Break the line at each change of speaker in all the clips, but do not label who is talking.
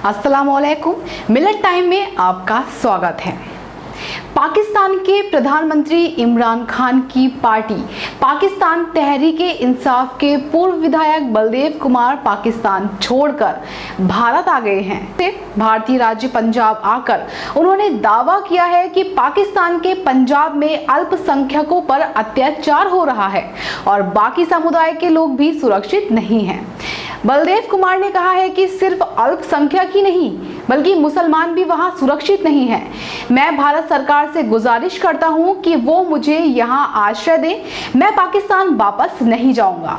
अस्सलामुअलैकुम। मिलत टाइम में आपका स्वागत है। पाकिस्तान के प्रधानमंत्री इमरान खान की पार्टी पाकिस्तान तहरीक-ए-इंसाफ के पूर्व विधायक बलदेव कुमार पाकिस्तान छोड़कर भारत आ गए हैं। भारतीय राज्य पंजाब आकर उन्होंने दावा किया है कि पाकिस्तान के पंजाब में अल्पसंख्यकों पर अत्याचार हो रहा है और बाकी समुदाय के लोग भी सुरक्षित नहीं हैं। बलदेव कुमार ने कहा है कि सिर्फ अल्पसंख्यक ही नहीं बल्कि मुसलमान भी वहां सुरक्षित नहीं हैं। मैं भारत सरकार से गुजारिश करता हूं कि वो मुझे यहां आश्रय दें। मैं पाकिस्तान वापस नहीं जाऊंगा।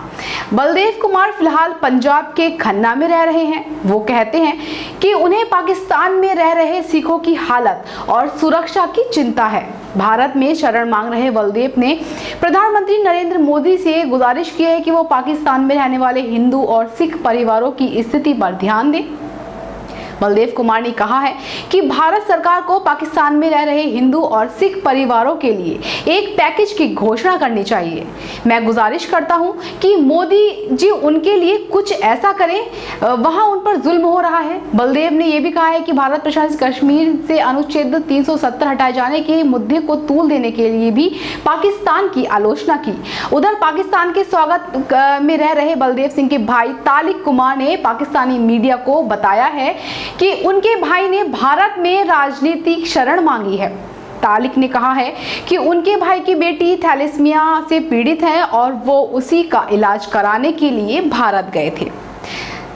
बलदेव कुमार फिलहाल पंजाब के खन्ना में रह रहे हैं। वो कहते हैं कि उन्हें पाकिस्तान में रह रहे सिखों की हालत और सुरक्षा की चिंता है। भारत में शरण मांग रहे बलदेव ने प्रधानमंत्री नरेंद्र मोदी से गुजारिश की है कि वो पाकिस्तान में रहने वाले हिंदू और सिख परिवारों की स्थिति पर ध्यान दें। बलदेव कुमार ने कहा है कि भारत सरकार को पाकिस्तान में रह रहे हिंदू और सिख परिवारों के लिए एक पैकेज की घोषणा करनी चाहिए। मैं गुजारिश करता हूं कि मोदी जी उनके लिए कुछ ऐसा करें, वहां उन पर जुल्म हो रहा है। बलदेव ने यह भी कहा है कि भारत प्रशासित कश्मीर से अनुच्छेद 370 हटाए जाने के मुद्दे को तूल देने के लिए भी पाकिस्तान की आलोचना की। उधर पाकिस्तान के स्वागत में रह रहे बलदेव सिंह के भाई तालिक कुमार ने पाकिस्तानी मीडिया को बताया है कि उनके भाई ने भारत में राजनीतिक शरण मांगी है। तालिक ने कहा है कि उनके भाई की बेटी थैलेसीमिया से पीड़ित है और वो उसी का इलाज कराने के लिए भारत गए थे।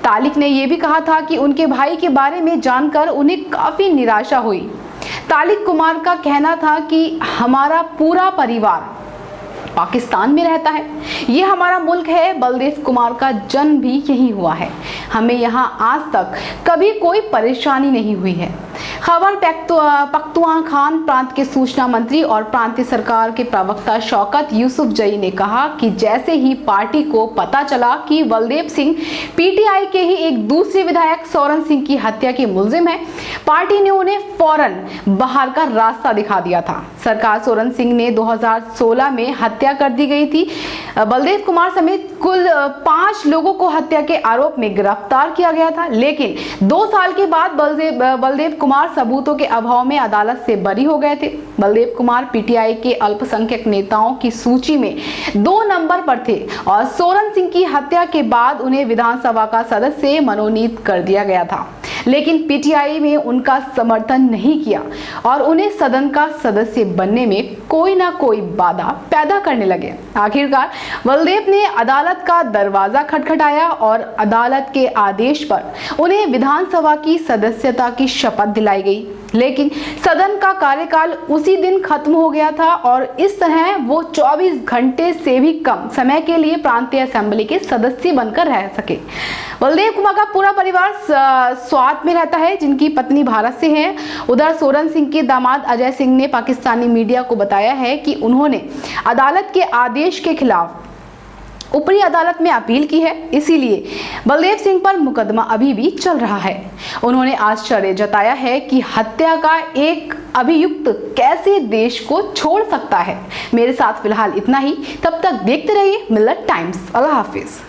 तालिक ने यह भी कहा था कि उनके भाई के बारे में जानकर उन्हें काफी निराशा हुई। तालिक कुमार का कहना था कि हमारा पूरा परिवार पाकिस्तान में रहता है, ये हमारा मुल्क है। बलदेव कुमार का जन्म भी यही हुआ है। हमें यहाँ आज तक कभी कोई परेशानी नहीं हुई है। खैबर पख्तूनख्वा प्रांत के सूचना मंत्री और प्रांतीय सरकार के प्रवक्ता शौकत यूसुफजई ने कहा कि जैसे ही पार्टी को पता चला कि बलदेव सिंह पीटीआई के ही एक दूसरे विधायक सोरन सिंह की हत्या के मुल्जिम है, पार्टी ने उन्हें फौरन बाहर का रास्ता दिखा दिया था। सरकार सोरन सिंह ने 2016 में हत्या कर दी गई थी। बलदेव कुमार समेत कुल 5 लोगों को हत्या के आरोप में गिरफ्तार किया गया था, लेकिन 2 साल के बाद बलदेव कुमार सबूतों के अभाव में अदालत से बरी हो गए थे। बलदेव कुमार पीटीआई के अल्पसंख्यक नेताओं की सूची में 2 नंबर पर थे और सोरन सिंह की हत्या के बाद उन्हें विधानसभा का सदस्य मनोनीत कर दिया गया था, लेकिन पीटीआई में उनका समर्थन नहीं किया और उन्हें सदन का सदस्य बनने में कोई ना कोई बाधा पैदा करने लगे। आखिरकार बलदेव ने अदालत का दरवाजा खटखटाया और अदालत के आदेश पर उन्हें विधानसभा की सदस्यता की शपथ दिलाई गई, लेकिन सदन का कार्यकाल उसी दिन खत्म हो गया था और इस तरह वो 24 घंटे से भी कम समय के लिए प्रांतीय असेंबली के सदस्य बनकर रह सके। बलदेव कुमार का पूरा परिवार स्वात में रहता है, जिनकी पत्नी भारत से है। उधर सोरन सिंह के दामाद अजय सिंह ने पाकिस्तानी मीडिया को बताया है कि उन्होंने अदालत के आदेश के खिलाफ ऊपरी अदालत में अपील की है, इसीलिए बलदेव सिंह पर मुकदमा अभी भी चल रहा है। उन्होंने आश्चर्य जताया है कि हत्या का एक अभियुक्त कैसे देश को छोड़ सकता है। मेरे साथ फिलहाल इतना ही। तब तक देखते रहिए मिलत टाइम्स। अल्लाह हाफिज।